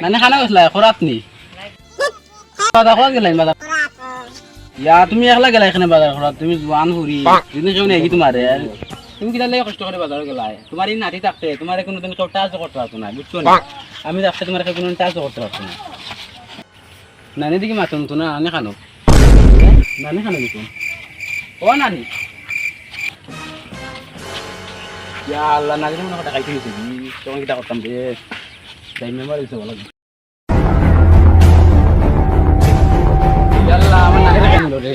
নানি খানা গেছলা খরাত নি বাজার খরাত গেলাই বাজার ইয়া তুমি একলা গেলা এখানে বাজার খরাত তুমি জোয়ান হুরি যদি কেউ নেই তোমারে তুমি কিনা লাগে কষ্ট করে বাজার গেলাই তোমার এই নাতি থাকতে তোমার কোনো দিন কেউ টাচ করতে পারতো না বুঝছো না আমি থাকতে তোমার কোনো টাচ করতে পারতো না নানি দিকে মাতুন তো না নানি খানো নানি খানো দিতো ও নানি ইয়া আল্লাহ নানি মনে কথা খাইতে দিছি তখন কিটা করতাম রে তাই মেমোরি হইছে ভালো ইয়াল্লাহ আমার নানি রে কেন রে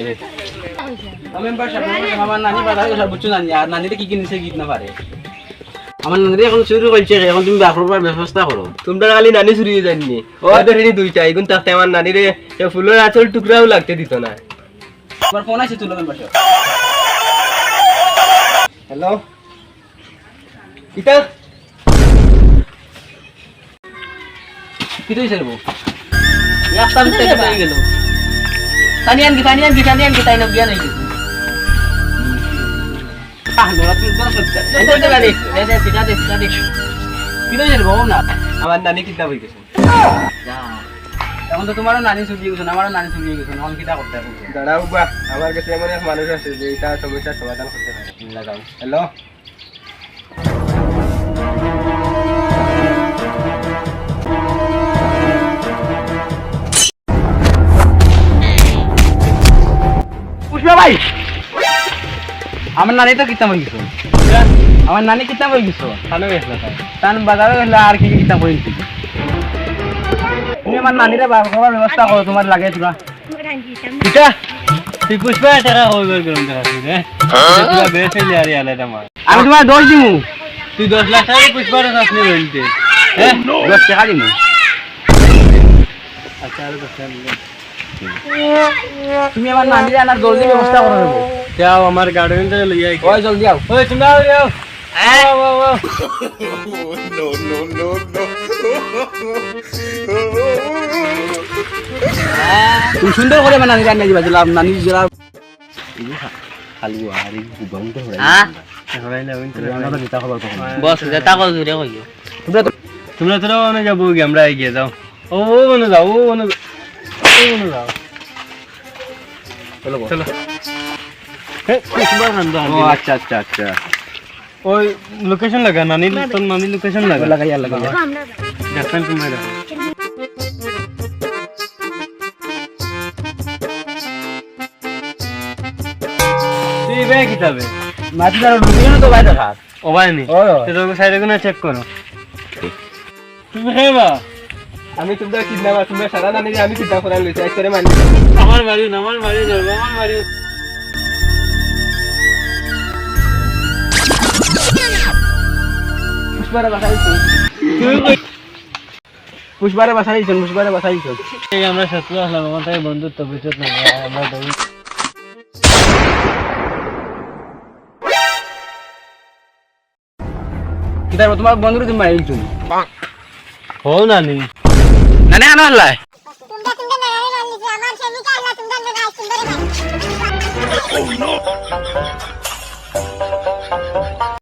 আমি বাসা আমার নানি বাজারে গেছে বুঝছো নানি আর নানিরে কি কিনছে গিট না পারে আমার নানি এখন চুরি করছে এখন তুমি বাপরবার ব্যবস্থা করো তোমরা খালি নানি চুরি জাননি ও ধরেনি দুইটা এগুন তাতে আমার নানিরে ফুলের আঁচল টুকরাও লাগতে দিত না তোমার ফোন আছে তুলো বাসা হ্যালো কিতা কি তুই সেরবো একটা মিনিট পেয়ে গেল তানিয়ান কি তাই না গিয়া নাই কিছু নোরা তুই জোর সত্যি এটা গাড়ি এটা সিটা দে কি তুই সেরবো না আমার নানি কিতা হই গেছে এখন তো তোমারও নানি চুরিয়ে গেছে আমারও নানি চুরিয়ে গেছে এখন কিটা করতে হবে দাঁড়াও বা আমার কাছে এমন এক মানুষ আছে যে এটা সমস্যার সমাধান করতে পারে লাগাও হ্যালো পুষ্পা ভাই আমার নানি তো কিতাব হয়ে গেছো আমার নানি কিতাব হয়ে গেছো ভালো গেছিল তাই তান বাজারে গেলে আর কি কিতাব হয়ে গেছি তুমি আমার নানিরে খাবার ব্যবস্থা করো তোমার লাগে তোরা কিতা তুই পুষ্পা টাকা হই গেল গরম টাকা তুই রে তুই বেশি লিয়ারি আলে তোমার আমি তোমার দোষ দিমু তুই 10 লাখ টাকা পুষ্পার কাছে রইতে হ্যাঁ 10 টাকা দিমু আচ্ছা আর কথা তুমি আমার নানিরে আনার জলদি ব্যবস্থা করে দেবো যাও আমার গার্ডেন থেকে লই আই ওই জলদি আও ওই তোমরা আও তুমি সুন্দর করে আমার নানি রান্না দিবা দিলাম নানি জেলা খালু আর এই গন্ধ হরে বস যেটা কল জুড়ে কইও তোমরা তো না যাবো আমরা এগিয়ে যাও ও মনে যাও ও মনে যাও চলো চলো ও আচ্ছা আচ্ছা আচ্ছা ওই লোকেশন লাগা নানি তোর নানি লোকেশন লাগা লাগাই আর লাগাই দেখেন তুমি দেখো তুই বে কিতাবে মাটির লোকেশন তো বাইরে থাক ও বাইনি ও তো তোকে সাইডে কোনা চেক করো তুমি হেবা আমি তোমরা কিডন্যাপার তোমরা সারা নানি আমি কিডন্যাপ করা লইছি এক করে মানি আমার বাড়ি ধরবো আমার বাড়ি পুষ্পারে বাসাইছো আমরা শত্রু আসলাম আমার তাই বন্ধুত্ব বুঝত না আমরা তো কিতাব তোমার বন্ধুরে তুমি মাইলছো হো নানি নানি আনো আল্লাহ तुमका नारायण मान लीजिए हमारे शर्मी का अल्लाह तुमका सुंदर है